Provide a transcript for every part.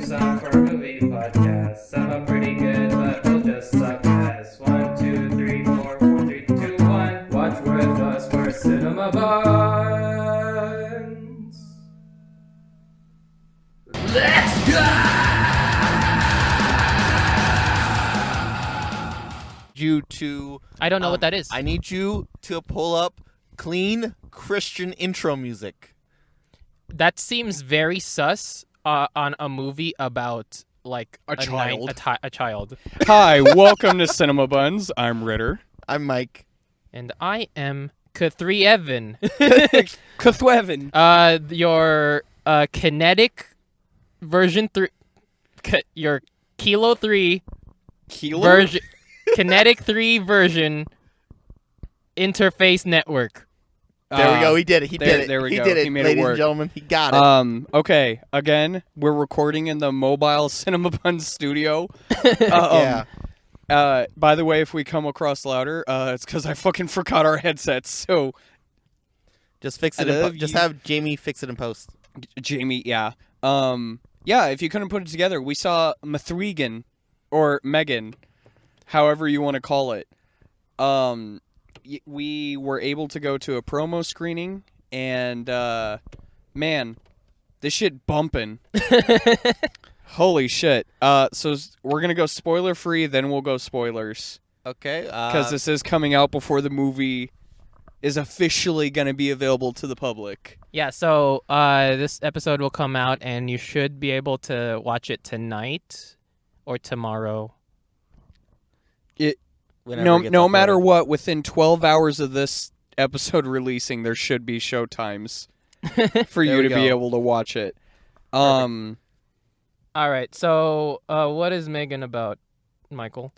song for a movie podcast. Some are pretty good, but we'll just suck ass. 1, 2, 3, 4, 4, 3, 2, 1. Watch with us, we're Cinema Buns. Let's go! You to I don't know what that is. I need you to pull up clean Christian intro music. That seems very sus on a movie about like A child. A child. Hi, welcome to Cinema Buns. I'm Ritter. I'm Mike. And I am K3 Evan. Kuthwevin. Your kinetic version 3 your Kilo 3 version kinetic 3 version interface network. There we go. He did it. He did it. There we he go. did it, He made it ladies work. and gentlemen. He got it. Okay. Again, we're recording in the mobile Cinema Buns studio. Yeah. By the way, if we come across louder, it's because I fucking forgot our headsets. So, Just fix it. Just have Jamie fix it in post. Jamie, yeah. Yeah, if you couldn't put it together, we saw M3gan, or Megan, however you want to call it. We were able to go to a promo screening, and man, this shit bumping. Holy shit. So we're gonna go spoiler free, then we'll go spoilers, Okay. because this is coming out before the movie is officially gonna be available to the public. Yeah, so this episode will come out and you should be able to watch it tonight or tomorrow. No matter what, within 12 hours of this episode releasing, there should be show times for you to be able to watch it. All right, so what is Megan about, Michael?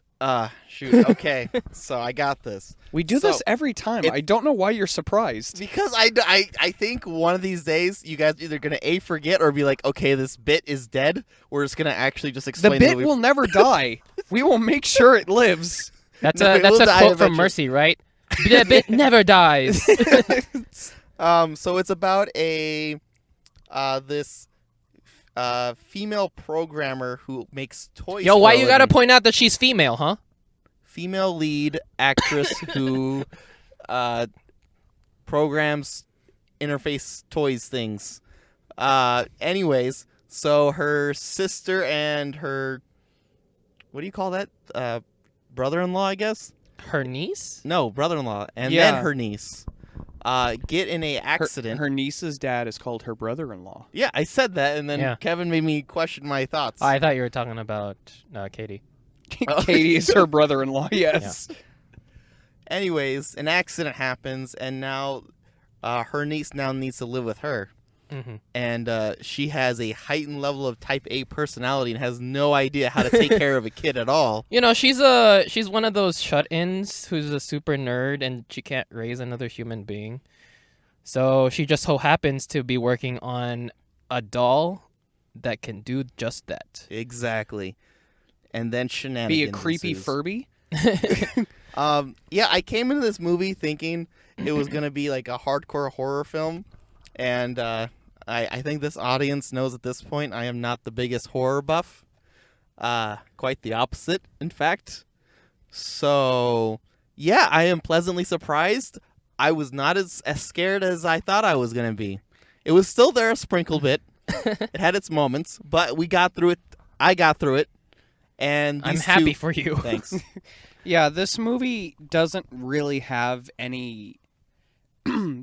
Shoot. Okay. So I got this. We do this every time. I don't know why you're surprised. Because I think one of these days you guys either going to forget or be like, okay, this bit is dead. We're just going to actually just The explain bit will never die. We will make sure it lives. That's No, a it will die quote from eventually. Mercy, right? The bit never dies. So it's about a this female programmer who makes toys. Yo, for why a you gotta living. point out that she's female, huh? Female lead actress who programs interface toys things. Anyways, so her sister and her, what do you call that? Brother-in-law, I guess? Her niece? No, brother-in-law. And Yeah. then her niece get in a accident. Her niece's dad is called her brother-in-law. Yeah, I said that, and then Yeah. Kevin made me question my thoughts. I thought you were talking about Katie. Katie is her brother-in-law, yes. Anyways, an accident happens, and now her niece now needs to live with her. Mm-hmm. And she has a heightened level of type A personality and has no idea how to take care of a kid at all. You know, she's one of those shut-ins who's a super nerd and she can't raise another human being. So she just so happens to be working on a doll that can do just that. Exactly. And then shenanigans Be a creepy ensues. Furby? Yeah, I came into this movie thinking it was going to be like a hardcore horror film. And I think this audience knows at this point I am not the biggest horror buff. Quite the opposite, in fact. So, yeah, I am pleasantly surprised. I was not as scared as I thought I was going to be. It was still there a sprinkle bit. It had its moments, but we got through it. I got through it. And I'm these happy two- for you. Thanks. Yeah, this movie doesn't really have any...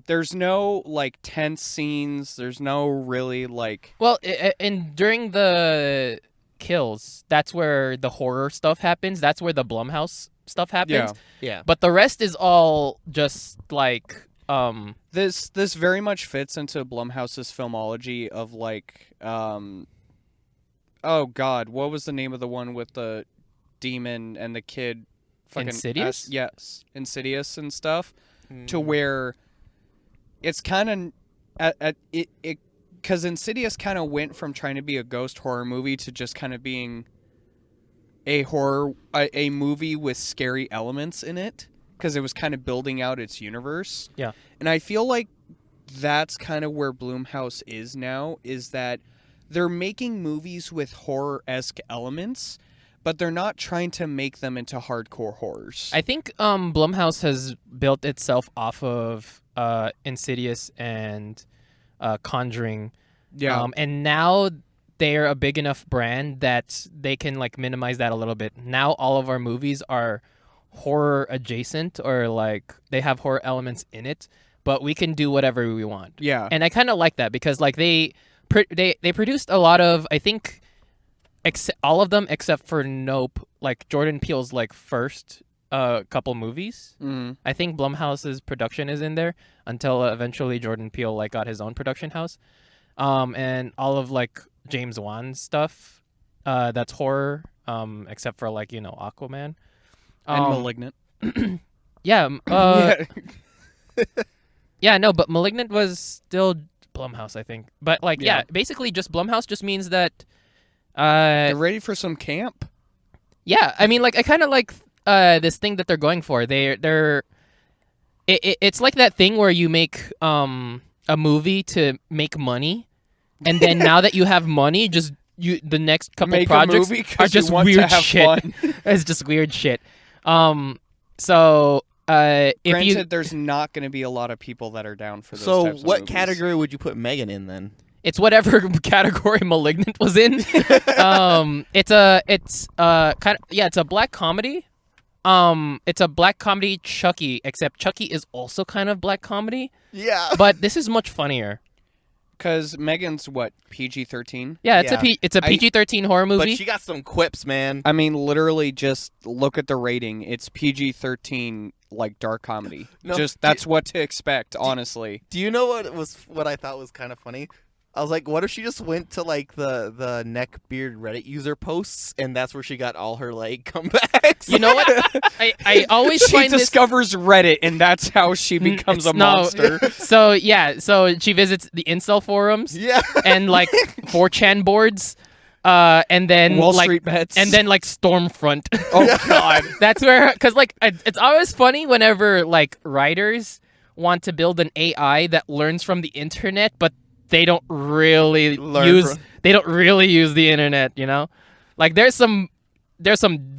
There's no, like, tense scenes. There's no really, like... Well, and during the kills, that's where the horror stuff happens. That's where the Blumhouse stuff happens. Yeah. But the rest is all just like This very much fits into Blumhouse's filmology of, like, oh, God, what was the name of the one with the demon and the kid? Fucking Insidious? Yes, Insidious and stuff. To where it's kind of because Insidious kind of went from trying to be a ghost horror movie to just kind of being a movie with scary elements in it, because it was kind of building out its universe. Yeah. And I feel like that's kind of where Blumhouse is now, is that they're making movies with horror-esque elements, but they're not trying to make them into hardcore horrors. I think Blumhouse has built itself off of Insidious and Conjuring. Yeah. And now they're a big enough brand that they can like minimize that a little bit. Now all of our movies are horror adjacent, or like they have horror elements in it, but we can do whatever we want. Yeah. And I kind of like that because like they produced a lot of, I think, all of them except for Nope, like Jordan Peele's like first couple movies. Mm. I think Blumhouse's production is in there until eventually Jordan Peele like got his own production house. And all of like James Wan's stuff that's horror, except for like, you know, Aquaman. And Malignant. Yeah. Yeah. Yeah, no, but Malignant was still Blumhouse, I think. But like, Yeah. yeah, basically just Blumhouse just means that They're ready for some camp. yeah, I mean, like, I kind of like this thing that they're going for. It's like that thing where you make a movie to make money, and then now that you have money, just the next couple Make a projects movie 'cause are you just want to weird have shit. fun. It's just weird shit. So if Granted, you, there's not going to be a lot of people that are down for those So types of what movies. category would you put M3gan in then? it's whatever category Malignant was in. It's a black comedy. It's a black comedy Chucky, except Chucky is also kind of black comedy, Yeah. but this is much funnier. Because Megan's, what, PG-13? Yeah, it's Yeah. it's a PG-13 horror movie. But she got some quips, man. I mean, literally, just look at the rating. It's PG-13, like, dark comedy. No, just, that's what to expect, honestly. Do you know what I thought was kind of funny? I was like, what if she just went to like the neckbeard Reddit user posts, and that's where she got all her like comebacks? You know what? I always She find this. discovers Reddit, and that's how she becomes a It's- no. monster. So yeah, so she visits the incel forums Yeah. and like 4chan boards, and then Wall like Street bets. and then like Stormfront. Oh, God. That's where, because like it's always funny whenever like writers want to build an AI that learns from the internet, but they don't really they don't really use the internet, you know? Like there's some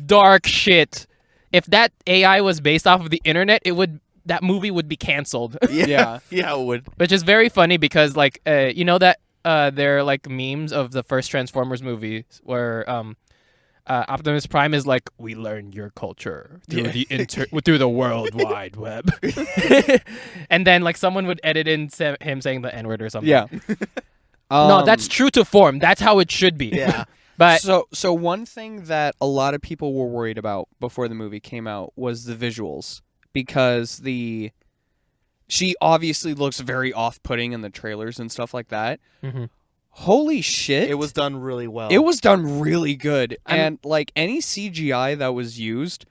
dark shit. If that AI was based off of the internet, that movie would be canceled. Yeah. Yeah, it would. Which is very funny because like you know that there are like memes of the first Transformers movie where Optimus Prime is like, we learned your culture through through the World Wide Web. And then like someone would edit in him saying the N-word or something. Yeah. No, that's true to form. That's how it should be. Yeah. But So one thing that a lot of people were worried about before the movie came out was the visuals, because she obviously looks very off-putting in the trailers and stuff like that. Mhm. Holy shit. It was done really well. It was done really good. And like any CGI that was used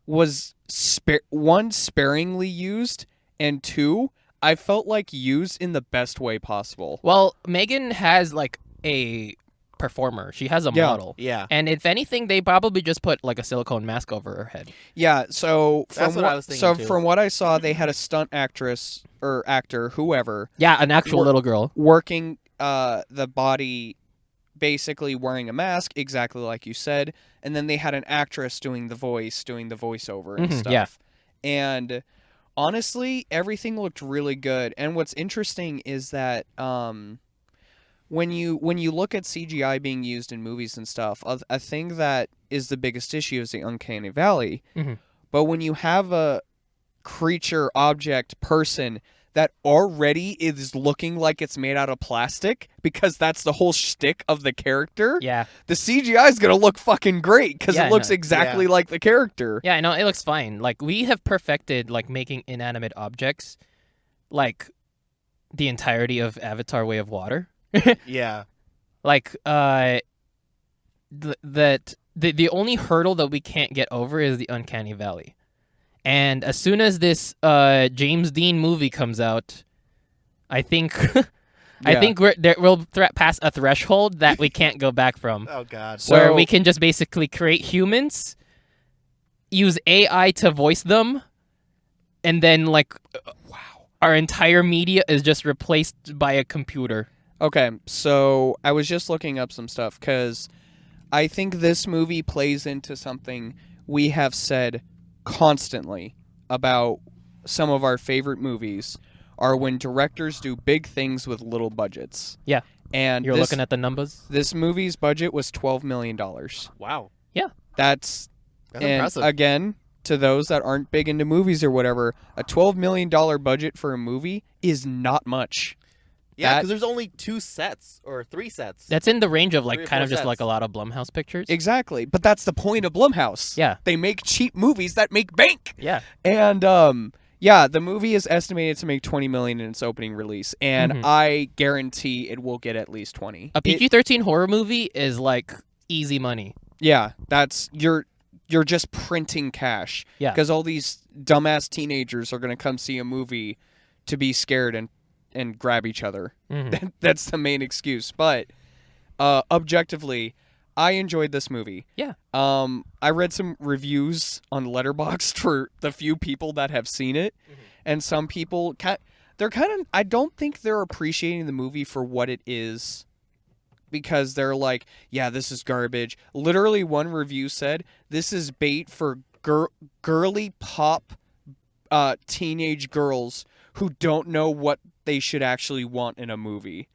was sparingly used, and two, I felt like used in the best way possible. well, Megan has like a performer. She has a Yeah. model. Yeah. And if anything, they probably just put like a silicone mask over her head. Yeah, so That's what I was thinking, too. from what I saw, they had a stunt actress or actor, whoever, Yeah, an actual Wor- little girl. working the body, basically wearing a mask, exactly like you said, and then they had an actress doing the voiceover and Mhm, stuff. yeah. And honestly, everything looked really good. And what's interesting is that when you look at CGI being used in movies and stuff, a thing that is the biggest issue is the uncanny valley. Mhm. But when you have a creature, object, person that already is looking like it's made out of plastic, because that's the whole shtick of the character, Yeah. the CGI is going to look fucking great because Yeah, I it looks know. exactly like the character. Yeah, I know, it looks fine. Like we have perfected like making inanimate objects like the entirety of Avatar Way of Water. Yeah. Like the only hurdle that we can't get over is the uncanny valley. And as soon as this James Dean movie comes out, I think I Yeah. think we'll pass a threshold that we can't go back from. Oh God. So- Where we can just basically create humans, use AI to voice them, and then like Wow. our entire media is just replaced by a computer. Okay, so I was just looking up some stuff because I think this movie plays into something we have said constantly about some of our favorite movies are when directors do big things with little budgets. Yeah. And You're looking at the numbers? this movie's budget was $12 million. Wow. That's That's impressive. Again, to those that aren't big into movies or whatever, a $12 million budget for a movie is not much. Yeah, That- because there's only 2 sets or 3 sets. That's in the range of 3 like or kind 4 of just sets. like a lot of Blumhouse pictures. Exactly. But that's the point of Blumhouse. Yeah. They make cheap movies that make bank. Yeah. And yeah, the movie is estimated to make $20 million in its opening release, and Mhm. I guarantee it will get at least 20. A PG-13 horror movie is like easy money. Yeah, that's you're just printing cash. Yeah. Because all these dumbass teenagers are gonna come see a movie to be scared and grab each other. Mhm. That's the main excuse. But objectively, I enjoyed this movie. Yeah. I read some reviews on Letterboxd for the few people that have seen it, and some people they're kind of. I don't think they're appreciating the movie for what it is, because they're like, "Yeah, this is garbage." Literally, one review said, "This is bait for girly pop, teenage girls who don't know what they should actually want in a movie."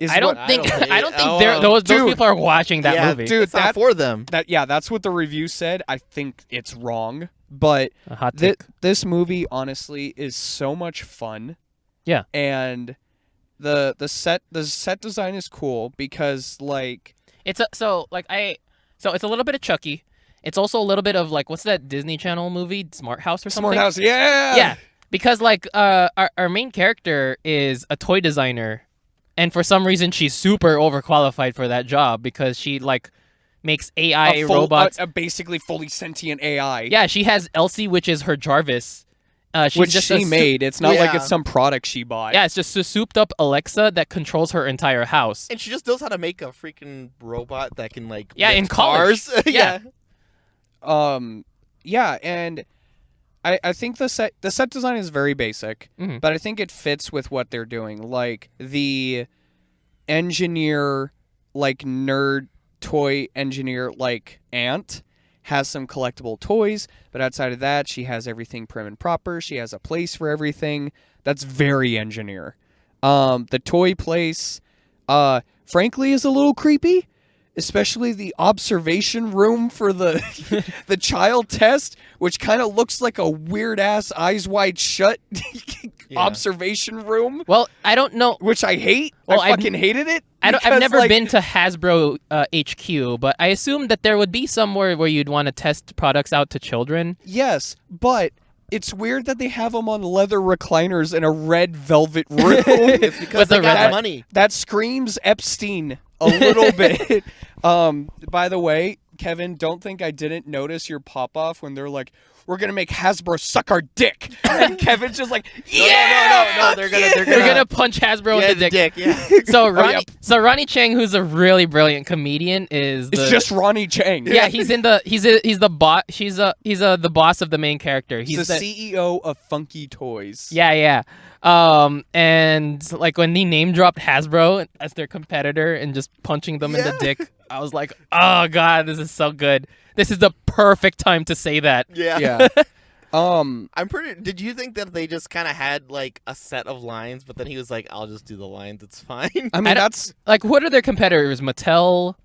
I don't think oh, those dude. people are watching that yeah, movie. dude, it's not for them. that's what the review said. I think it's wrong, but A hot take. this movie honestly is so much fun. Yeah. And the set design is cool because like It's it's a little bit of Chucky. It's also a little bit of like what's that Disney Channel movie, Smart House or something? Smart House, yeah. Yeah, because like our main character is a toy designer, and for some reason she's super overqualified for that job because she like makes AI robots. A basically fully sentient AI. Yeah, she has Elsie, which is her Jarvis. She's which just she made. It's not like Yeah. it's some product she bought. Yeah, it's just a souped up Alexa that controls her entire house. And she just knows how to make a freaking robot that can like Yeah, lift in college. cars. Yeah. Yeah, and I think the set design is very basic, Mhm. but I think it fits with what they're doing. Like the engineer, like nerd toy engineer, like Ant has some collectible toys, but outside of that, she has everything prim and proper. She has a place for everything. That's very engineer. The toy place, frankly, is a little creepy. Especially the observation room for the the child test, which kind of looks like a weird ass eyes wide shut observation room, Well, I don't know. which I hate. Well, I fucking hated it. I've because, never like, been to Hasbro HQ, but I assume that there would be somewhere where you'd want to test products out to children. Yes, but it's weird that they have them on leather recliners in a red velvet room. It's because With they the got red- money. That screams Epstein a little bit. By the way, Kevin, don't think I didn't notice your pop off when they're like, "We're gonna make Hasbro suck our dick," and Kevin's just like, "Yeah, No, they're gonna We're gonna punch Hasbro yeah, in the dick. Yeah. So Ronnie, yeah. so Ronnie Chang, who's a really brilliant comedian, is It's the, just Ronnie Chang." yeah. He's the boss. He's the boss of the main character. He's the CEO of Funky Toys. Yeah. And like when they name dropped Hasbro as their competitor and just punching them in the dick, I was like, oh god, this is so good. This is the perfect time to say that. Yeah. Yeah. I'm pretty. Did you think that they just kind of had like a set of lines, but then he was like, "I'll just do the lines. It's fine." I mean, I don't- that's Like, what are their competitors? Mattel.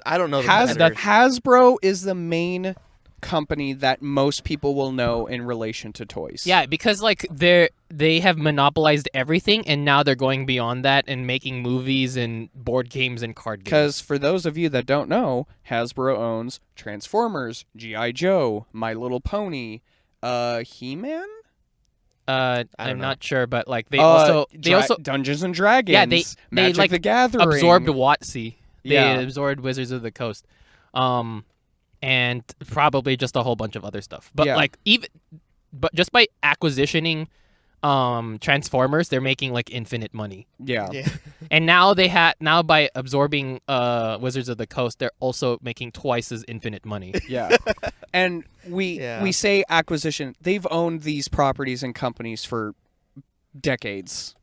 I don't know. The Has- competitors. Hasbro is the main company that most people will know in relation to toys. Yeah, because like they have monopolized everything, and now they're going beyond that and making movies and board games and card games. Because for those of you that don't know, Hasbro owns Transformers, G.I. Joe, My Little Pony, He-Man? I'm know. not sure, but like they also Dungeons and Dragons. yeah they Magic like the Gathering. absorbed WotC. They Yeah. absorbed Wizards of the Coast, and probably just a whole bunch of other stuff. But Yeah. like but just by acquisitioning Transformers, they're making like infinite money. Yeah. Yeah. And now now by absorbing Wizards of the Coast, they're also making twice as infinite money. Yeah. And we Yeah. say acquisition. They've owned these properties and companies for decades.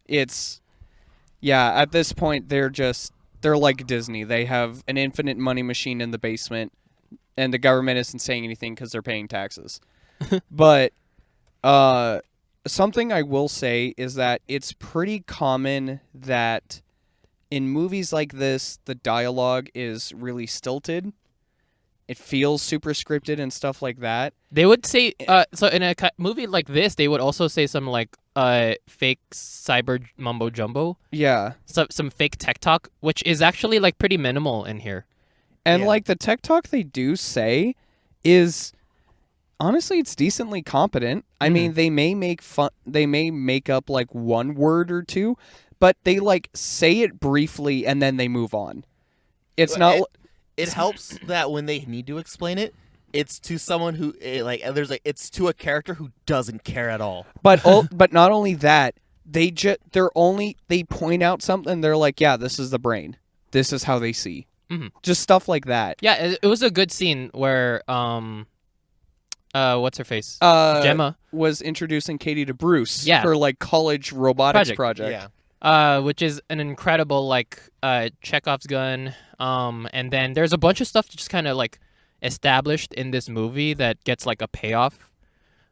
Yeah, at this point, they're like Disney. They have an infinite money machine in the basement, and the government isn't saying anything because they're paying taxes. But something I will say is that it's pretty common that in movies like this, the dialogue is really stilted. It feels super scripted and stuff like that. They would say, so in a movie like this, they would also say some like fake cyber mumbo jumbo, Yeah. some fake tech talk, which is actually like pretty minimal in here. And Yeah. like the tech talk they do say is honestly it's decently competent. I mean, they may make up like one word or two, but they like say it briefly and then they move on. It's not It helps that when they need to explain it, it's to someone who it's to a character who doesn't care at all. but but not only that, they point out something, they're like, yeah, this is the brain. This is how they see. Just stuff like that. Yeah, it was a good scene where what's her face? Gemma was introducing Katie to Bruce, Yeah. her like college robotics project. Yeah. Which is an incredible like Chekhov's gun. And then there's a bunch of stuff just kind of like established in this movie that gets like a payoff,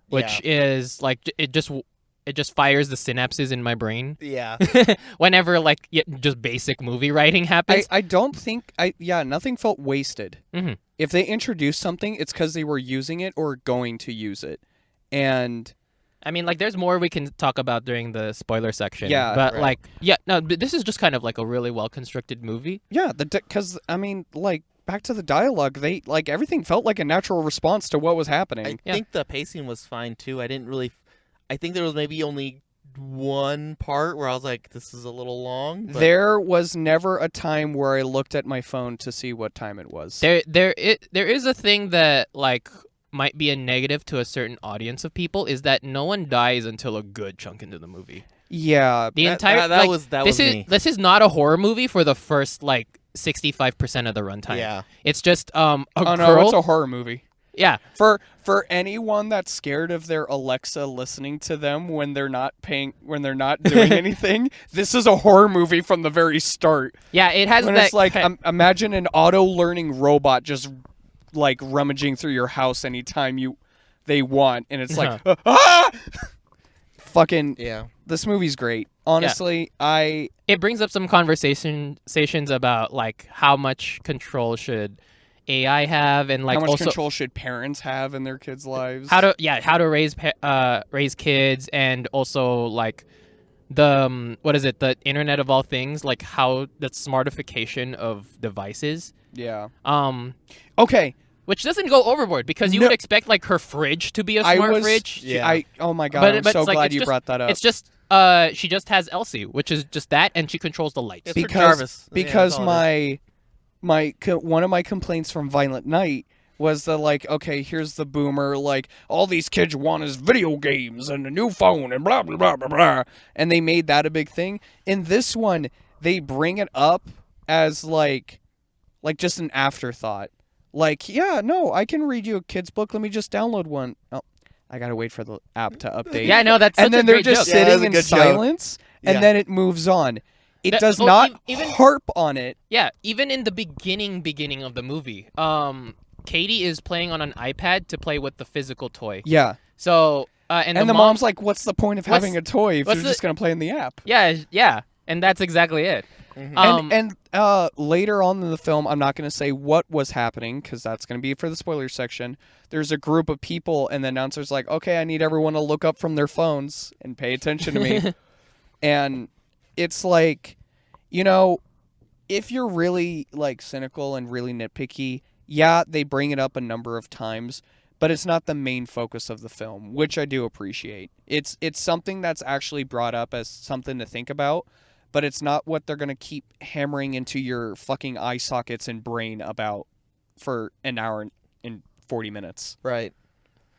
which is like it just fires the synapses in my brain Yeah. whenever like just basic movie writing happens. I don't think nothing felt wasted. Mhm. If they introduced something, it's because they were using it or going to use it, and I mean, like, there's more we can talk about during the spoiler section. Yeah, but right. but this is just kind of like a really well constructed movie. yeah, because I mean, like back to the dialogue, they like everything felt like a natural response to what was happening. I think the pacing was fine too. I think there was maybe only one part where I was like, this is a little long. But There was never a time where I looked at my phone to see what time it was. There is a thing that like might be a negative to a certain audience of people is that no one dies until a good chunk into the movie. Yeah, The That- entire that like, was this is me. this is not a horror movie for the first like 65% of the runtime. Yeah. It's just a oh girl. no, it's a horror movie. Yeah. For anyone that's scared of their Alexa listening to them when they're not doing anything, this is a horror movie from the very start. Yeah, it has When that it's like imagine an auto-learning robot just like rummaging through your house anytime they want, and it's like fucking Yeah. this movie's great. Honestly, it brings up some conversations about like how much control should AI have, and like how much also control should parents have in their kids' lives? how to raise kids, and also like the the Internet of all things, like how the smartification of devices. Yeah. Um, Okay. which doesn't go overboard because you No. would expect like her fridge to be a smart fridge. Yeah. Oh my god! But- I'm but so it's like, glad it's you just- brought that up. It's just she just has Elsie, which is just that, and she controls the lights. It's for because Jarvis. Yeah, because that's all it one of my complaints from Violent Night was that like, okay, here's the boomer, like all these kids want is video games and a new phone and blah blah blah blah blah, and they made that a big thing. In this one, they bring it up as like just an afterthought. Like, yeah, no, I can read you a kid's book. Let me just download one. Oh, I gotta wait for the app to update. Yeah, no, that's such and then a they're great just joke. Yeah, that's sitting a in good joke. silence, and Yeah. then it moves on. It That- does oh, not even- harp on it. Yeah, even in the beginning of the movie, Katie is playing on an iPad to play with the physical toy. Yeah. So and And the mom- mom's like, what's the point of having a toy if what's you're the- just going to play in the app? yeah, and that's exactly it. Mhm. And later on in the film, I'm not going to say what was happening because that's going to be for the spoiler section. There's a group of people, and the announcer's like, okay, I need everyone to look up from their phones and pay attention to me. And it's like, if you're really like cynical and really nitpicky, yeah, they bring it up a number of times, but it's not the main focus of the film, which I do appreciate. It's something that's actually brought up as something to think about, but it's not what they're going to keep hammering into your fucking eye sockets and brain about for an hour and 40 minutes. Right.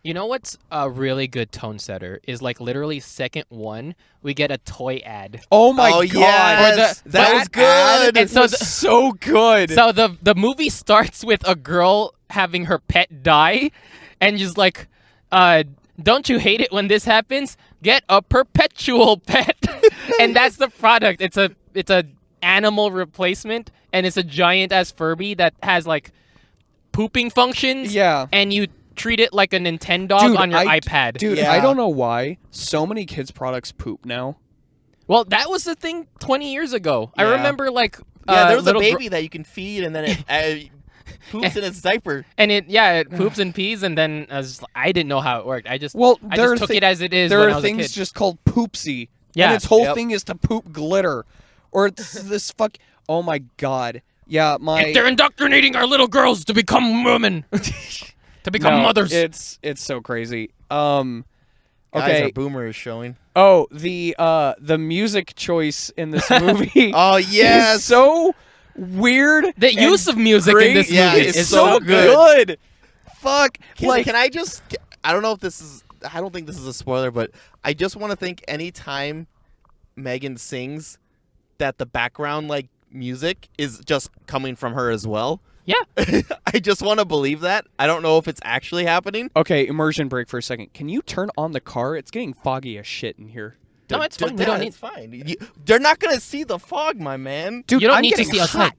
You know what's a really good tone setter is like literally second one we get a toy ad. Oh my Oh, god. yes. That was good. And so was so good. So the movie starts with a girl having her pet die, and just like, don't you hate it when this happens? get a perpetual pet, and that's the product. It's a animal replacement, and it's a giant ass Furby that has like pooping functions. Yeah. And you treat it like a Nintendo on your iPad. Dude, Yeah. I don't know why so many kids' products poop now. Well, that was the thing 20 years ago. I Yeah. remember like Yeah, there was a little baby that you can feed, and then it poops in its diaper. and it poops and pees, and then I didn't know how it worked. I just There took it as it is There when I are was a things kid. just called poopsie. Yeah. And its whole Yep. thing is to poop glitter. Or it's this fuck. Oh my god. Yeah, They're indoctrinating our little girls to become women, to become mothers. It's so crazy. Guys, Okay. our boomer is showing. Oh, the music choice in this movie. Oh yes. is so weird. The and use of music in this great. Yeah, movie it's is so so good. Fuck. Can I just? I don't know if this is. I don't think this is a spoiler, but I just want to think anytime Megan sings, that the background like music is just coming from her as well. Yeah. I just want to believe that. I don't know if it's actually happening. Okay, immersion break for a second. Can you turn on the car? It's getting foggy as shit in here. No, it's fine. We don't need. It's fine. They're not gonna see the fog, my man. Dude, You don't I'm need to getting see hot. outside.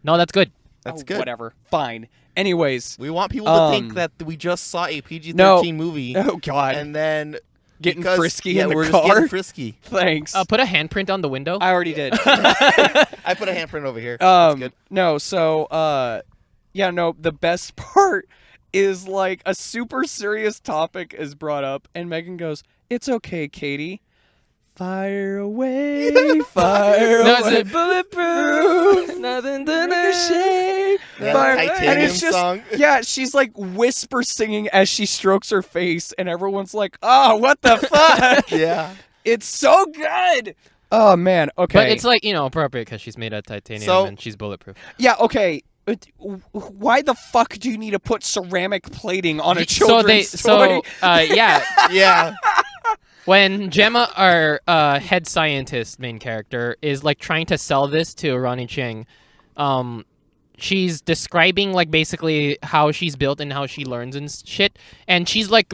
No, that's good. That's Oh, good. Whatever. Fine. Anyways. We want people to think that we just saw a PG-13 No. movie, Oh god. and then Getting because- frisky yeah, in the we're car. just getting frisky. Thanks. Put a handprint on the window. I already did. I put a handprint over here. That's good. No, so yeah, no, the best part is like a super serious topic is brought up and Megan goes, "It's okay, Katie. Fire away, fire No, away. it's a bulletproof. Nothing to Ricochet, That fire." Titanium And it's just song. yeah, she's like whisper singing as she strokes her face and everyone's like, "Oh, what the fuck?" Yeah. It's so good. Oh man, okay. But it's like appropriate because she's made out of titanium So- and she's bulletproof. Yeah, okay. But why the fuck do you need to put ceramic plating on a So children's toy? yeah. Yeah. When Gemma, our head scientist main character, is like trying to sell this to Ronnie Chang, she's describing like basically how she's built and how she learns and shit. And she's like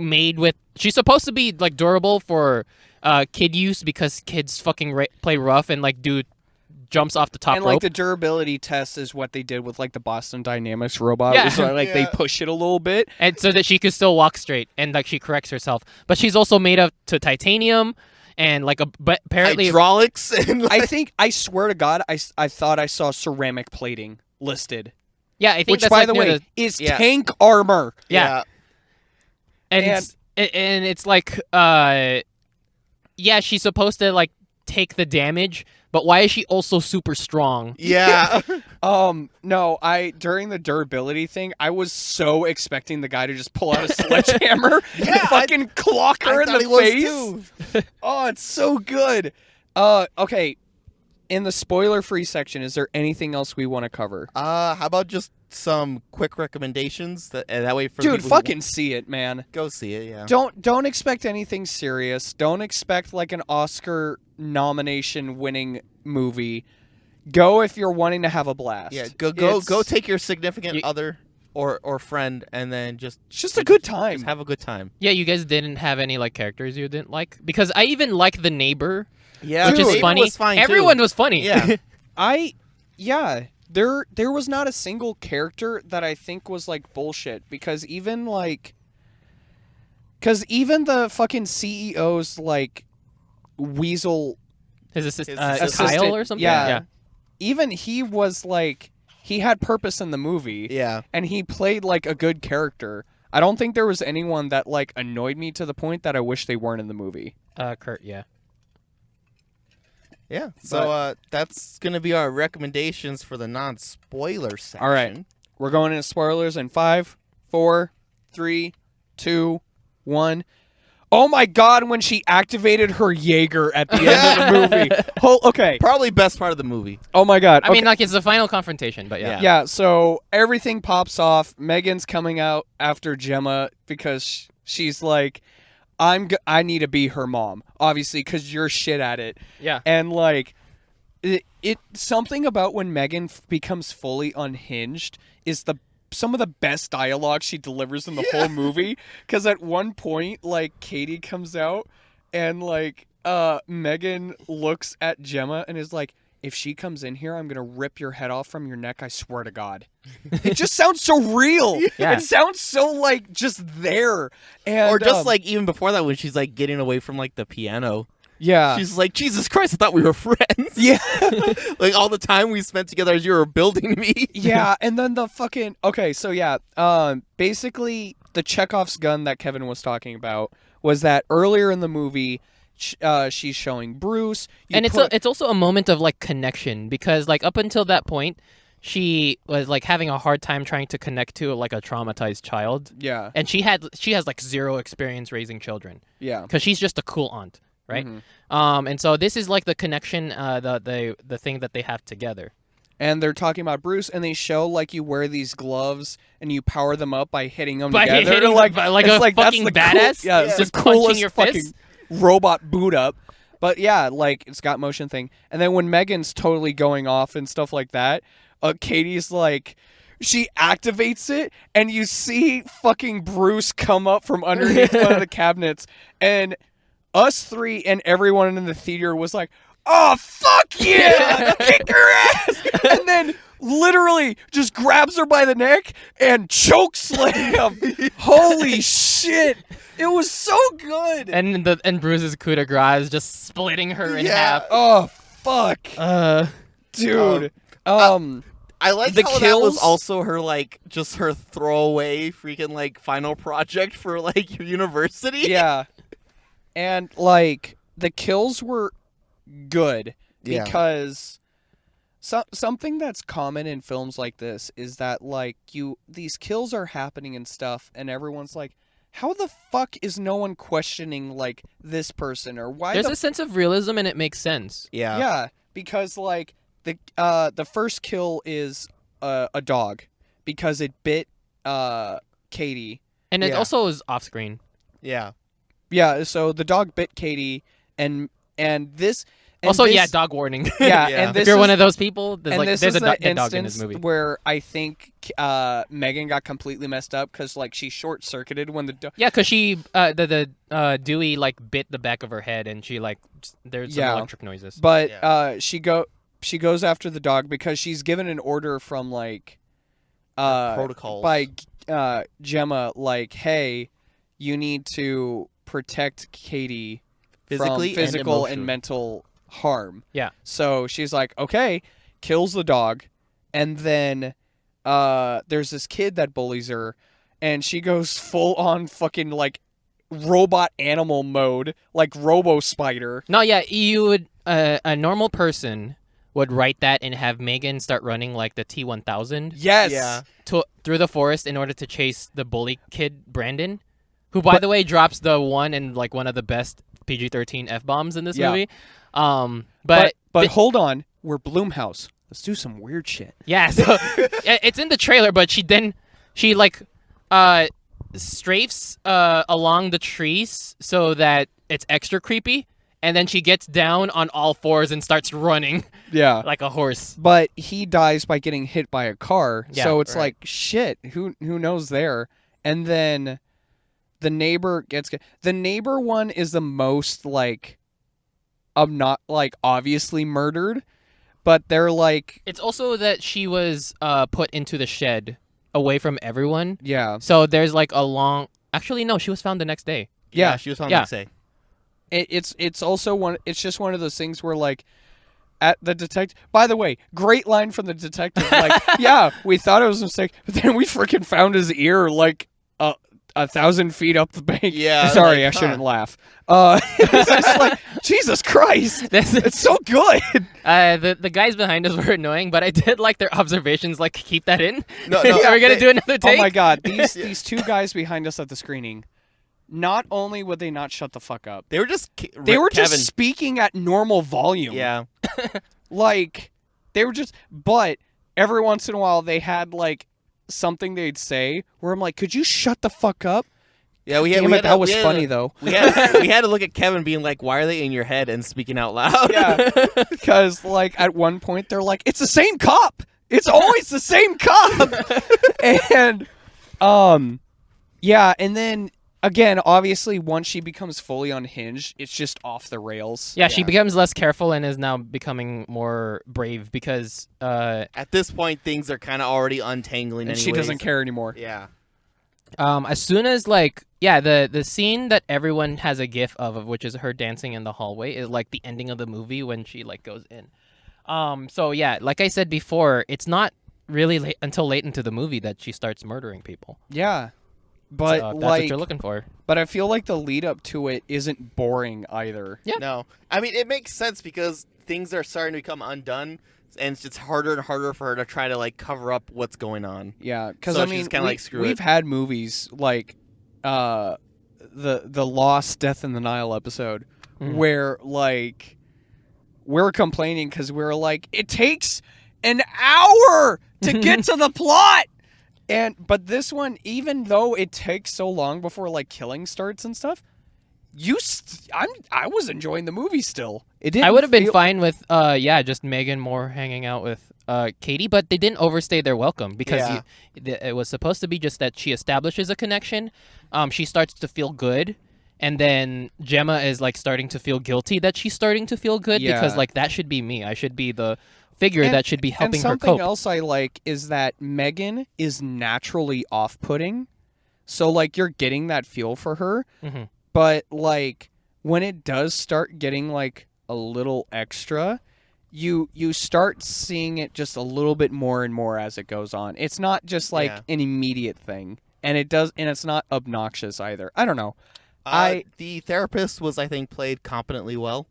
she's supposed to be like durable for kid use because kids fucking play rough and like do jumps off the top And rope. like the durability test is what they did with like the Boston Dynamics robot. Yeah. So like they Yeah. push it a little bit. And so that she could still walk straight and like she corrects herself. But she's also made of to titanium and like but apparently Hydraulics and I swear to God, I thought I saw ceramic plating listed. yeah, I think Which that's by like the near way is Yeah. tank armor. Yeah. and it's like yeah, she's supposed to like take the damage, but why is she also super strong? Yeah. No, during the durability thing, I was so expecting the guy to just pull out a sledgehammer and Yeah, fucking clock her I in thought the he was face. too. Oh, it's so good. Okay. In the spoiler-free section, is there anything else we want to cover? How about just some quick recommendations that way for Dude, people who fucking see it, man. go see it. Yeah. Don't expect anything serious. Don't expect like an Oscar nomination winning movie. Go if you're wanting to have a blast. Yeah. Go It's take your significant You- other or friend and then just a good time. Just have a good time. Yeah, you guys didn't have any like characters you didn't like because I even like the neighbor, Yeah. which is Neighbor funny. was fine, too. Everyone was funny. Yeah. There was not a single character that I think was like bullshit because even the fucking CEO's like weasel His His assistant, assistant, Kyle or something. yeah. Even he was like he had purpose in the movie. Yeah. And he played like a good character. I don't think there was anyone that like annoyed me to the point that I wish they weren't in the movie. Kurt. Yeah. Yeah. So that's gonna be our recommendations for the non-spoiler section. All right. We're going into spoilers in 5, 4, 3, 2, 1. Oh my God! When she activated her Jaeger at the end of the movie. Okay. Probably best part of the movie. Oh my God. I mean, like it's the final confrontation, but yeah. Yeah. So everything pops off. Megan's coming out after Gemma because she's like, I need to be her mom, obviously, because you're shit at it. Yeah. And like, it something about when Megan becomes fully unhinged is some of the best dialogue she delivers in the whole movie. Because at one point, like Katie comes out and like Megan looks at Gemma and is like, if she comes in here, I'm gonna rip your head off from your neck, I swear to God. It just sounds so real. Yeah. It sounds so like just there. And Or just like even before that when she's like getting away from like the piano. yeah. She's like, Jesus Christ, I thought we were friends. Yeah. Like all the time we spent together as you were building me. Yeah, and then the fucking okay, so yeah, basically the Chekhov's gun that Kevin was talking about was that earlier in the movie, she's showing Bruce, And it's also a moment of like connection because like up until that point, she was like having a hard time trying to connect to like a traumatized child, yeah, and she has like zero experience raising children yeah, because she's just a cool aunt, right? Mhm. And so this is like the connection, the thing that they have together. and they're talking about Bruce, and they show like you wear these gloves and you power them up by hitting them By together, hitting like them like it's a like that's fucking the badass? yeah, it's Just the punching coolest your fucking fists? robot boot up. But yeah, like it's got motion thing, and then when Megan's totally going off and stuff like that, Katie's like, she activates it, and you see fucking Bruce come up from underneath one of the cabinets, and us three and everyone in the theater was like, "Oh fuck yeah, kick her ass!" And then literally just grabs her by the neck and chokeslam. Holy shit! It was so good. And Bruce's coup de grace is just splitting her in Yeah. half. Oh fuck, dude. I like The how that was kills? also her like just her throwaway freaking like final project for like your university. Yeah. And like the kills were good Yeah. because something that's common in films like this is that like these kills are happening and stuff, and everyone's like, how the fuck is no one questioning like this person, or why There's a sense of realism and it makes sense. Yeah. Yeah, because like the first kill is a dog because it bit Katie. And it Yeah. also is off screen. Yeah. Yeah, so the dog bit Katie, and this. And Also, this, yeah, dog warning. Yeah, Yeah. and this If you're is, one of those people, there's and like this there's is a the dead dog in this instance movie. where I think Megan got completely messed up because like she short circuited when the dog. Yeah, because she the Dewey like bit the back of her head, and she like there's some Yeah. electric noises. But Yeah. she goes after the dog because she's given an order from like protocols. by Gemma, like, hey, you need to protect Katie Physically from and physical and emotionally. mental harm. Yeah. So she's like, okay, kills the dog, and then there's this kid that bullies her, and she goes full on fucking like robot animal mode, like Robo Spider. No, yeah, you would a normal person would write that and have Megan start running like the T-1000 Yes. Yeah. through the forest in order to chase the bully kid Brandon, who by the way drops the one and like one of the best PG-13 F-bombs in this Yeah. movie. But But hold on, we're Bloomhouse. Let's do some weird shit. yeah, so it's in the trailer, but she like strafes along the trees so that it's extra creepy, and then she gets down on all fours and starts running Yeah. like a horse. But he dies by getting hit by a car. Yeah, so it's right. like shit, who knows there? And then the neighbor the neighbor one is the most like not like obviously murdered, but they're like It's also that she was put into the shed away from everyone. yeah. So there's like a long. Actually, no, she was found the next day. Yeah. She was on Yeah. the say. It's also one. It's just one of those things where like, at the detective. By the way, great line from the detective. Like, yeah, we thought it was a mistake, but then we freaking found his ear like 1,000 feet up the bank. Yeah, sorry, like, I shouldn't laugh. It's just like Jesus Christ. It's so good. The guys behind us were annoying, but I did like their observations. Like, keep that in. No, Are we gonna do another Oh take? my God, these two guys behind us at the screening. Not only would they not shut the fuck up, They were just they were Kevin. just speaking at normal volume. Yeah. Like, they were just, but every once in a while they had like something they'd say where I'm like, could you shut the fuck up? Yeah, we had, Damn we it, had that to- was we had funny to- though. We had to look at Kevin being like, "Why are they in your head?" and speaking out loud. Yeah, because like at one point they're like, it's the same cop. It's always the same cop. And yeah, and then again, obviously, once she becomes fully unhinged, it's just off the rails. Yeah, she becomes less careful and is now becoming more brave because At this point, things are kind of already untangling. And she doesn't care anymore. Yeah. as soon as the scene that everyone has a gif of which is her dancing in the hallway is like the ending of the movie when she like goes in. So yeah, like I said before, it's not really until late into the movie that she starts murdering people. Yeah. But So if that's like, what you're looking for. but I feel like the lead up to it isn't boring either. Yeah. No. I mean, it makes sense because things are starting to become undone, and it's harder and harder for her to try to like cover up what's going on. Yeah, because So I she's mean, kinda like, screw we've it. had movies like the Lost Death in the Nile episode where like we're complaining because we're like, it takes an hour to get to the plot. But this one, even though it takes so long before like killing starts and stuff, I was enjoying the movie still. It didn't. I would have been feel- fine with just Megan Moore hanging out with Katie, but they didn't overstay their welcome because Yeah. it was supposed to be just that she establishes a connection. She starts to feel good, and then Gemma is like starting to feel guilty that she's starting to feel good because Yeah. like that should be me. I should be the figure And- that should be helping and her something cope. else I like is that Megan is naturally off-putting, so like you're getting that feel for her. Mhm. But like when it does start getting like a little extra, you start seeing it just a little bit more and more as it goes on. It's not just like Yeah. an immediate thing, and it's not obnoxious either. I don't know. The therapist was, I think, played competently well.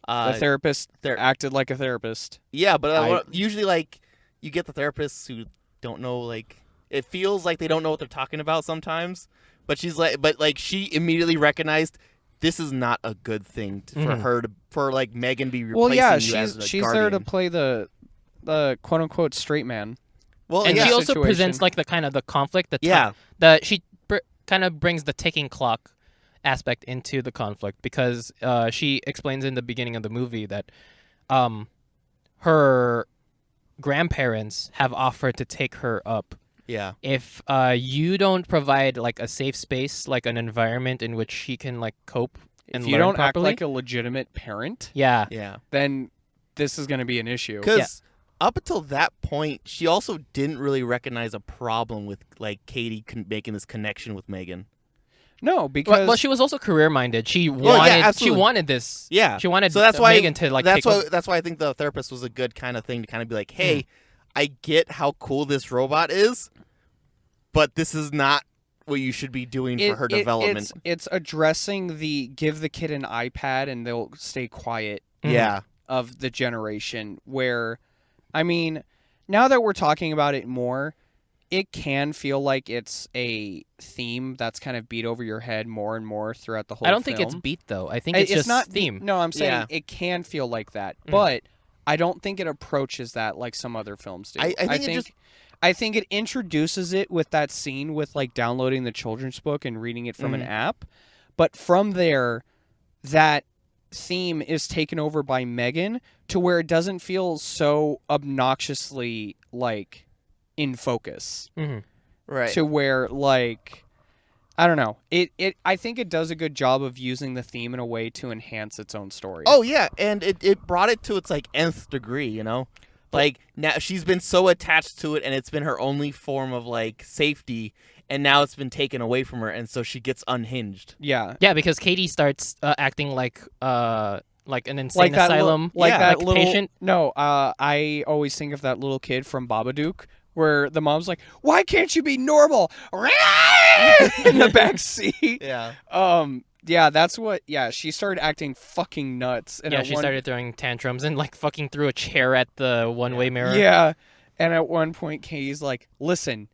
The therapist there- acted like a therapist. Yeah, but I- usually, like, you get the therapists who don't know, like, it feels like they don't know what they're talking about sometimes. But she immediately recognized this is not a good thing for like Megan be replacing Well, yeah, you as a she's guardian. there to play the quote unquote straight man. Well, And yeah, she also situation. presents like the kind of the conflict. Yeah. She kind of brings the ticking clock aspect into the conflict because she explains in the beginning of the movie that her grandparents have offered to take her up yeah, if you don't provide like a safe space, like an environment in which she can like cope and If you learn don't act properly. like a legitimate parent, yeah. yeah. then this is going to be an issue. Because up until that point, she also didn't really recognize a problem with like Katie making this connection with Megan. No, because Well, she was also career minded. She Well, wanted. yeah, she absolutely. wanted this. Yeah, She wanted so that's why Megan to like that's take why over. that's why I think the therapist was a good kind of thing to kind of be like, hey, I get how cool this robot is, but this is not what you should be doing for her development. It's addressing the give the kid an iPad and they'll stay quiet Yeah, of the generation where, I mean, now that we're talking about it more, it can feel like it's a theme that's kind of beat over your head more and more throughout the whole I don't think it's film. beat though. I think it's just not theme. No, I'm saying Yeah. it can feel like that, but I don't think it approaches that like some other films do. I think it just- I think it introduces it with that scene with like downloading the children's book and reading it from an app, but from there, that theme is taken over by Megan to where it doesn't feel so obnoxiously like in focus. Mhm. right. To where like I don't know. I think it does a good job of using the theme in a way to enhance its own story. Oh yeah, and it brought it to its like nth degree, you know? Like now she's been so attached to it and it's been her only form of like safety, and now it's been taken away from her, and so she gets unhinged. yeah. Yeah, because Katie starts acting like an insane Like that asylum, that like little patient. No, I always think of that little kid from Babadook where the mom's like, "Why can't you be normal?" in the back seat. Yeah. Yeah, that's what. Yeah, she started acting fucking nuts. And Yeah, at she one- started throwing tantrums and like fucking threw a chair at the one-way mirror. Yeah, and at one point, Katie's like, "Listen,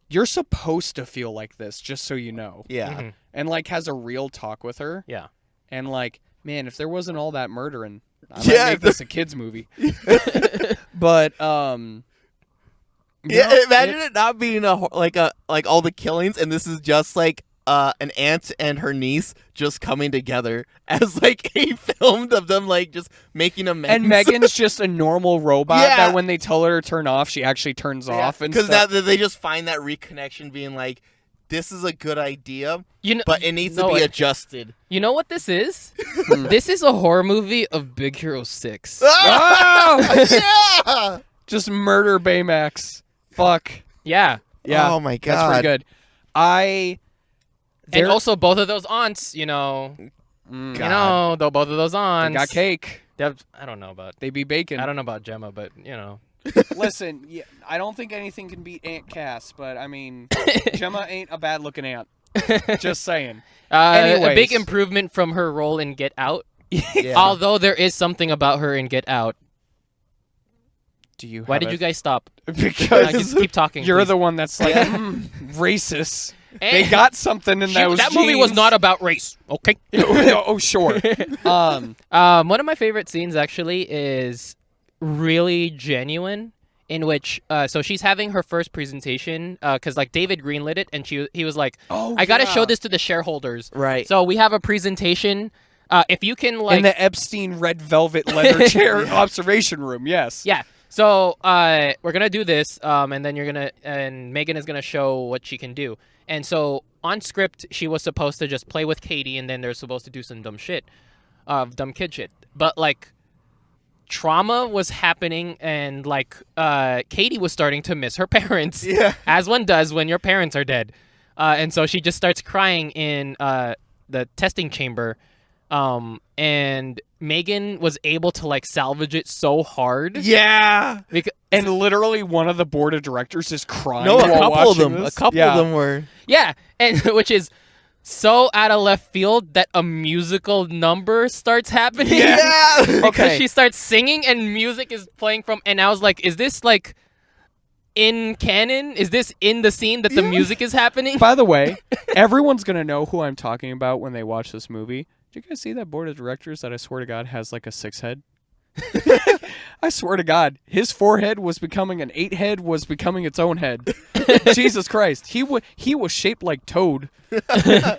you're supposed to feel like this, just so you know." Yeah. Mhm. And like has a real talk with her. Yeah. And like, man, if there wasn't all that murdering, I might Yeah, make this a kids movie. But Yeah, no, imagine it not being like all the killings, and this is just like an aunt and her niece just coming together as like a film of them like just making amends. and Megan's just a normal robot Yeah. that when they tell her to turn off, she actually turns off and because stuff. they just find that reconnection being like this is a good idea, You know, but it needs no, to be it- adjusted. You know what this is? This is a horror movie of Big Hero 6. Oh! Yeah! Just murder Baymax. Fuck. Yeah. Yeah. Oh my That's pretty god. good. I. And also both of those aunts, you know, Mm, though both of those aunts. they got cake. I don't know about. They be bacon. I don't know about Gemma, but you know. Listen, yeah, I don't think anything can beat Aunt Cass, but I mean, Gemma ain't a bad looking aunt. Just saying. A big Anyways. improvement from her role in Get Out. Yeah. Although there is something about her in Get Out. Do you? Why have did a- you guys stop? Because Keep talking. you're please. the one that's like racist. They Eh, got something in those that movie was jeans. not about race. Okay. Oh sure. One of my favorite scenes actually is really genuine. In which, so she's having her first presentation, because like David greenlit it, and he was like, Oh, I gotta yeah. show this to the shareholders. Right. So we have a presentation. If you can like, in the Epstein red velvet leather chair observation room. Yes. yeah. So we're gonna do this, and then and Megan is gonna show what she can do. And so on script, she was supposed to just play with Katie, and then they're supposed to do some dumb kid shit. But like, trauma was happening, and like, Katie was starting to miss her parents. Yeah. As one does when your parents are dead. And so she just starts crying in the testing chamber. And Megan was able to like salvage it so hard. Yeah. And literally, one of the board of directors is crying. No, a while couple of watching them. this. A couple of them were. Yeah, and which is so out of left field that a musical number starts happening. Yeah. Because Okay. she starts singing and music is playing from, and I was like, is this like in canon? Is this in the scene that the music is happening? By the way, everyone's gonna know who I'm talking about when they watch this movie. Did you guys see that board of directors that I swear to God has like a 6 head? I swear to God, his 4 head was becoming an 8 head, was becoming its own head. Jesus Christ, he was shaped like Toad,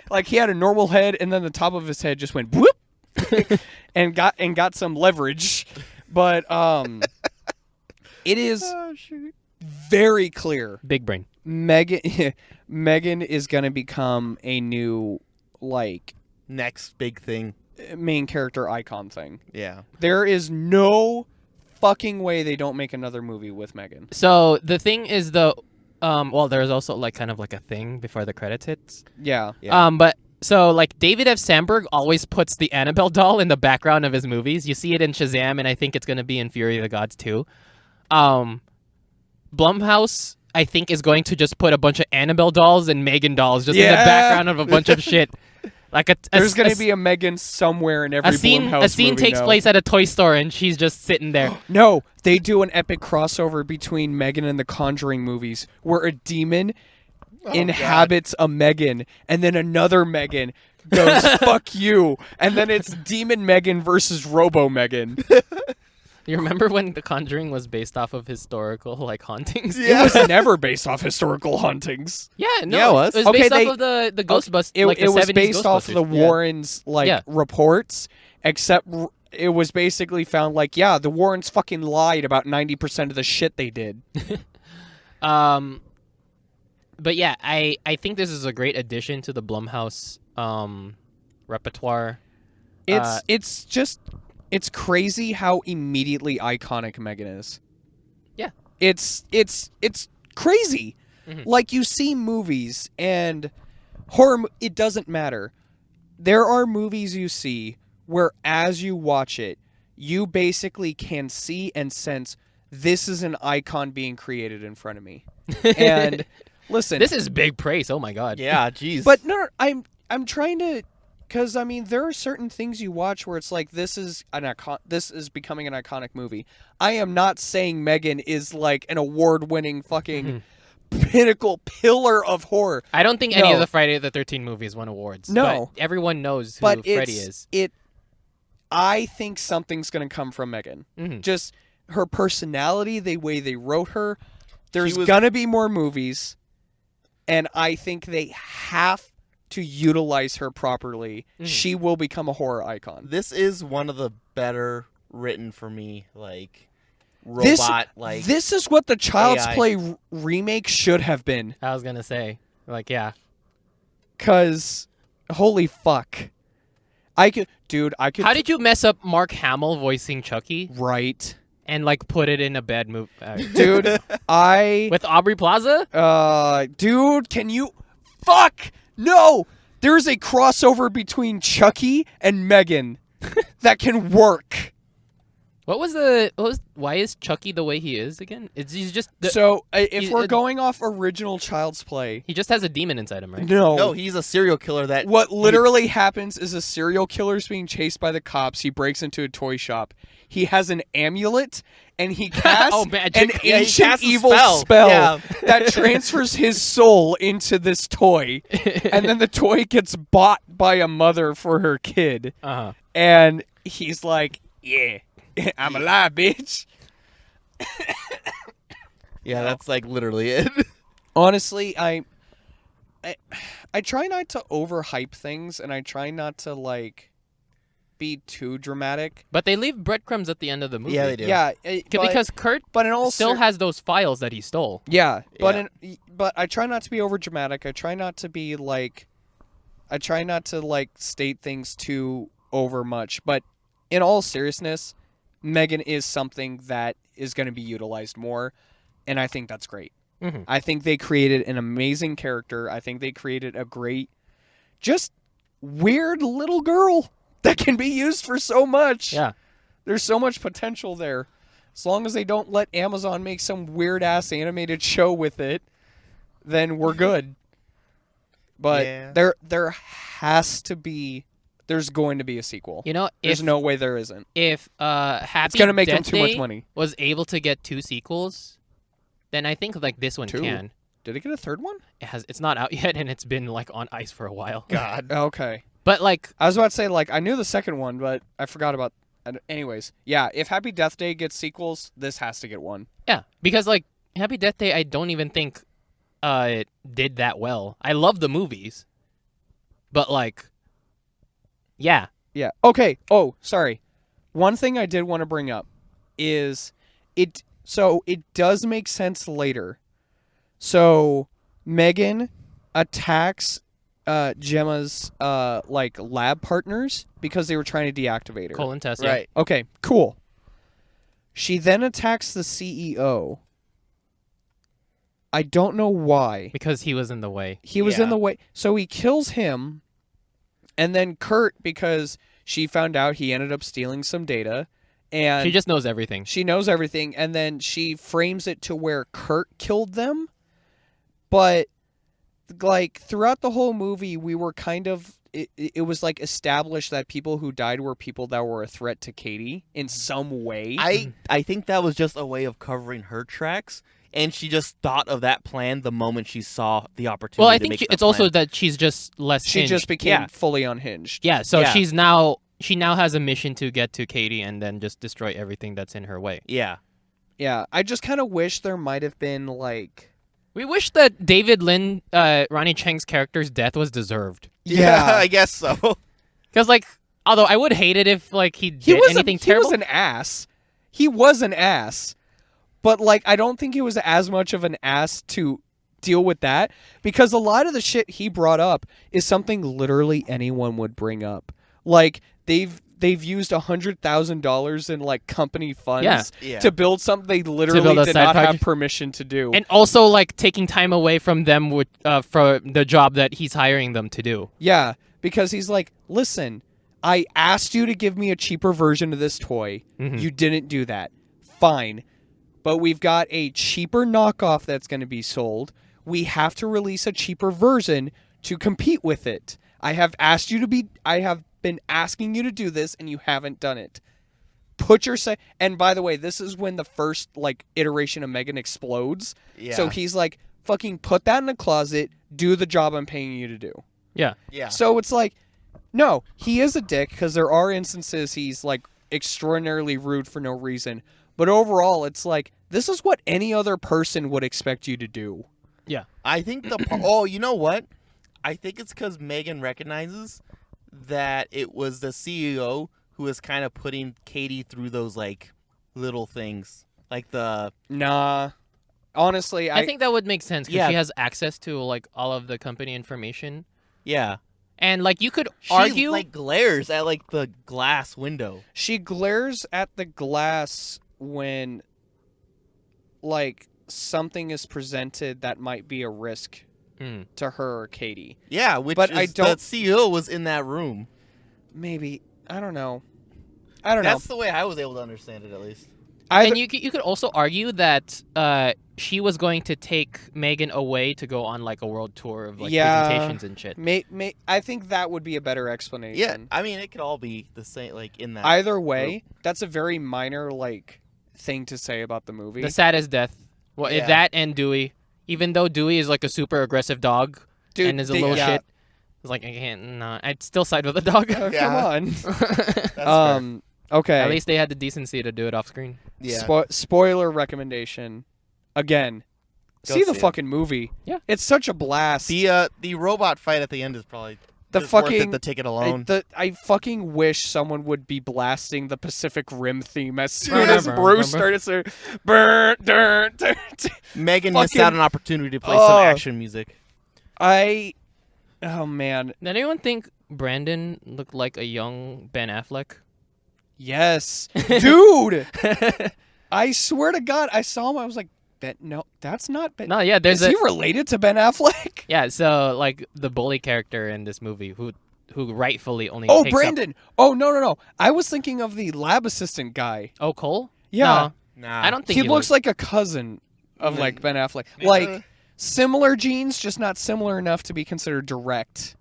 like he had a normal head, and then the top of his head just went whoop, and got some leverage. But it is very clear Big brain. Megan is gonna become a new like Next big thing. main character icon thing. Yeah. There is no fucking way they don't make another movie with Megan. So the thing is well, there's also like kind of like a thing before the credits hits. Yeah. Yeah. But so like David F. Sandberg always puts the Annabelle doll in the background of his movies. You see it in Shazam, and I think it's gonna be in Fury of the Gods too. Blumhouse, I think, is going to just put a bunch of Annabelle dolls and Megan dolls just in the Yeah. background of a bunch of shit. Like There's going to be a Megan somewhere in every a scene. Blumhouse A scene movie takes now. place at a toy store, and she's just sitting there. No, they do an epic crossover between Megan and the Conjuring movies where a demon inhabits a Megan, and then another Megan goes, fuck you. And then it's Demon Megan versus Robo Megan. You remember when The Conjuring was based off of historical like hauntings? It was never based off historical hauntings. Yeah, no, Yeah, it was. It was Okay, based they- off of the Ghostbusters. It, like the it was 70s based off of the Ghostbusters. Warrens like Yeah. reports, except it was basically found like, yeah, the Warrens fucking lied about 90% of the shit they did. But yeah, I think this is a great addition to the Blumhouse repertoire. It's crazy how immediately iconic Megan is. Yeah. It's crazy. Mhm. Like you see movies and horror it doesn't matter. There are movies you see where as you watch it, you basically can see and sense this is an icon being created in front of me. And listen, This is big praise. Oh my god. Yeah, jeez. but no, I'm trying to, because I mean there are certain things you watch where it's like this is becoming an iconic movie. I am not saying Megan is like an award-winning fucking pinnacle pillar of horror. I don't think any of No. the Friday the 13th movies won awards. No. but everyone knows who But Freddy is. I think something's gonna come from Megan. Mhm. Just her personality, the way they wrote her. There's was- gonna be more movies, and I think they have to utilize her properly. Mhm. She will become a horror icon. this is one of the better written for me, like robot, like This is what the Child's AI. Play remake should have been. I was gonna say, like, yeah, 'Cause holy fuck. I could How did you mess up Mark Hamill voicing Chucky right. and like put it in a bad movie? Dude, I With Aubrey Plaza? dude, can you fuck? No. There's a crossover between Chucky and Megan that can work. Why is Chucky the way he is again? He's just So, if he- we're going off original Child's Play, he just has a demon inside him, right? No, he's a serial killer that. What literally happens is a serial killer is being chased by the cops. He breaks into a toy shop. He has an amulet, and he casts Oh, an magic. Yeah, he ancient casts a evil spell. spell Yeah. that transfers his soul into this toy. And then the toy gets bought by a mother for her kid. Uh-huh. And he's like, yeah, I'm alive, bitch. Yeah, that's like literally it. Honestly, I try not to overhype things, and I try not to like be too dramatic. But they leave breadcrumbs at the end of the movie. Yeah, they do. Yeah, Because Kurt but in all still has those files that he stole. yeah, but Yeah. but I try not to be over dramatic. I try not to be like, I try not to like state things too over much. But in all seriousness, Megan is something that is going to be utilized more, and I think that's great. Mhm. I think they created an amazing character. I think they created a great, just weird little girl that can be used for so much. Yeah. There's so much potential there. As long as they don't let Amazon make some weird ass animated show with it, then we're good. But Yeah. there's going to be a sequel. You know, There's no way there isn't. if Happy gonna make them Death too much Day money. was able to get 2 sequels, then I think like this one 2? can. Did it get a third one? It's not out yet, and it's been like on ice for a while. God. Okay. But like, I was about to say, like, I knew the second one, but I forgot about. Anyways, yeah. If Happy Death Day gets sequels, this has to get one. yeah, because like Happy Death Day, I don't even think it did that well. I love the movies, but like, yeah, Yeah. Okay. Oh, sorry. One thing I did want to bring up is it. So it does make sense later. So Megan attacks Gemma's like lab partners because they were trying to deactivate her. colon test, yeah. Right. Okay. Cool. She then attacks the CEO. I don't know why. Because he was in the way. He was Yeah. in the way. So he kills him. And then Kurt, because she found out he ended up stealing some data. And She just knows everything. she knows everything. And then she frames it to where Kurt killed them. But, like, throughout the whole movie, we were kind of... It was, like, established that people who died were people that were a threat to Katie in some way. I think that was just a way of covering her tracks, and she just thought of that plan the moment she saw the opportunity. Well, I to think make that it's also plan. that she's just less. She hinged. just became Yeah. fully unhinged. Yeah, so Yeah. she now has a mission to get to Katie and then just destroy everything that's in her way. Yeah. Yeah, I just kind of wish there might have been, like... We wish that David Lin, Ronnie Cheng's character's death was deserved. Yeah, I guess so. Because, like, although I would hate it if, like, he did anything He terrible. was an ass. He was an ass. But, like, I don't think he was as much of an ass to deal with that. Because a lot of the shit he brought up is something literally anyone would bring up. Like, they've used $100,000 in, like, company funds Yeah. to build something they literally build a did side not have project. permission to do. And also, like, taking time away from them with, for the job that he's hiring them to do. Yeah, because he's like, listen, I asked you to give me a cheaper version of this toy. Mhm. You didn't do that. Fine. But we've got a cheaper knockoff that's going to be sold. We have to release a cheaper version to compete with it. I have been asking you to do this and you haven't done it. And by the way, this is when the first like iteration of Megan explodes. Yeah. So he's like, fucking put that in the closet, do the job I'm paying you to do. Yeah. Yeah. So it's like, no, he is a dick because there are instances he's like extraordinarily rude for no reason. But overall, it's like, this is what any other person would expect you to do. Yeah. I think oh, you know what? I think it's because Megan recognizes that it was the CEO who was kind of putting Katie through those like little things, like the Nah. Honestly, I think that would make sense because Yeah. she has access to, like, all of the company information. Yeah. And like you could She argue, like glares at like the glass window. She glares at the glass when, like, something is presented that might be a risk Mm. to her or Katie. Yeah, which But is I the don't- CEO was in that room. Maybe. I don't know. I don't know. That's the way I was able to understand it, at least. Either- and you could also argue that she was going to take Megan away to go on like a world tour of like Yeah. presentations and shit. I think that would be a better explanation. Yeah, I mean, it could all be the same, like in that. Either way, that's a very minor like thing to say about the movie. The saddest death. Well, Yeah. that and Dewey. Even though Dewey is like a super aggressive dog Dude, and is a little shit, it's like I can't. No, I'd still side with the dog. Come Yeah. on. That's fair. Okay. At least they had the decency to do it off screen. Yeah. Spoiler recommendation. Again, Go see the see it. fucking movie. Yeah. It's such a blast. The robot fight at the end is probably The just worth fucking- it, the ticket alone. I fucking wish someone would be blasting the Pacific Rim theme as soon Remember, as Bruce remember? started to burn, Megan missed out fucking- an opportunity to play Oh. some action music. Oh man, Did anyone think Brandon looked like a young Ben Affleck? yes, dude. I swear to God, I saw him. I was like, no, that's not Ben. No, yeah, there's Is he related to Ben Affleck? yeah. So like the bully character in this movie, who rightfully only Oh, takes up- Brandon. Oh no. I was thinking of the lab assistant guy. Oh, Cole. Yeah. No, Nah. I don't think He looks like a cousin of like Ben Affleck. Like similar genes, just not similar enough to be considered direct.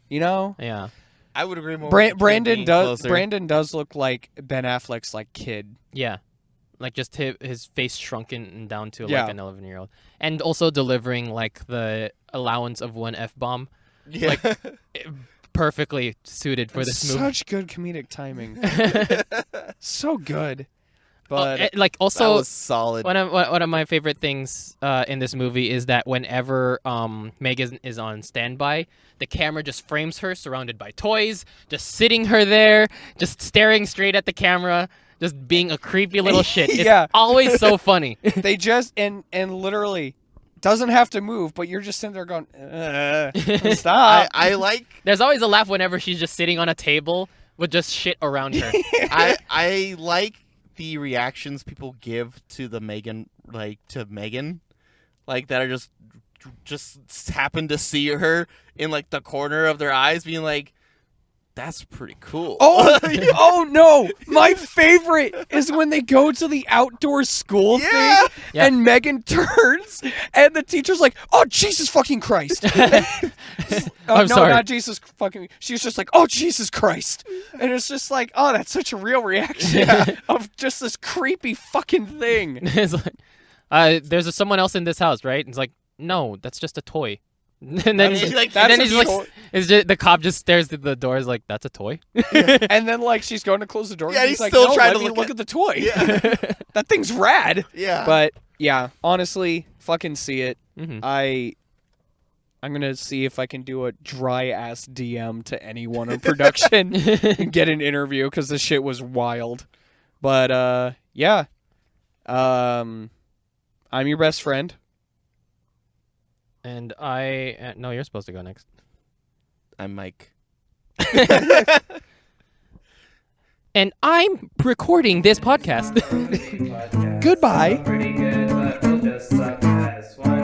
You know? Yeah, I would agree more. with you Brandon being does. closer. Brandon does look like Ben Affleck's like kid. yeah. Like just his face shrunken and down to Yeah. like an 11-year-old, and also delivering like the allowance of one F-bomb, Yeah. perfectly suited for this movie. Such good comedic timing. So good. But Like that also was solid. one of my favorite things in this movie is that whenever Megan is on standby, the camera just frames her surrounded by toys, just sitting her there, just staring straight at the camera, just being a creepy little shit. It's Yeah. always so funny. they just and literally doesn't have to move, but you're just sitting there going, stop. I like There's always a laugh whenever she's just sitting on a table with just shit around her. I like the reactions people give to the Megan, like that are just happen to see her in like the corner of their eyes, being like, "That's pretty cool." Oh no! My favorite is when they go to the outdoor school Yeah. thing, Yeah. and Megan turns, and the teacher's like, "Oh Jesus fucking Christ!" I'm no, sorry. not Jesus fucking. She's just like, "Oh Jesus Christ!" And it's just like, "Oh, that's such a real reaction of just this creepy fucking thing." It's like, there's someone else in this house, right? And it's like, no, that's just a toy. And then That's he's a- like, that's and then a he's like, toy. it's just, the cop just stares at the door. Is like, that's a toy. And then like she's going to close the door, Yeah, and he's he's like, still "No, trying let to me look look at- at the toy." Yeah. That thing's rad. Yeah. But yeah, honestly, fucking see it. Mhm. I'm gonna see if I can do a dry ass DM to anyone in production and get an interview because this shit was wild. But yeah, I'm your best friend. And I no, you're supposed to go next. I'm Mike. And I'm recording this podcast. Podcast. Goodbye. Pretty good, but we'll just suck ass. 1,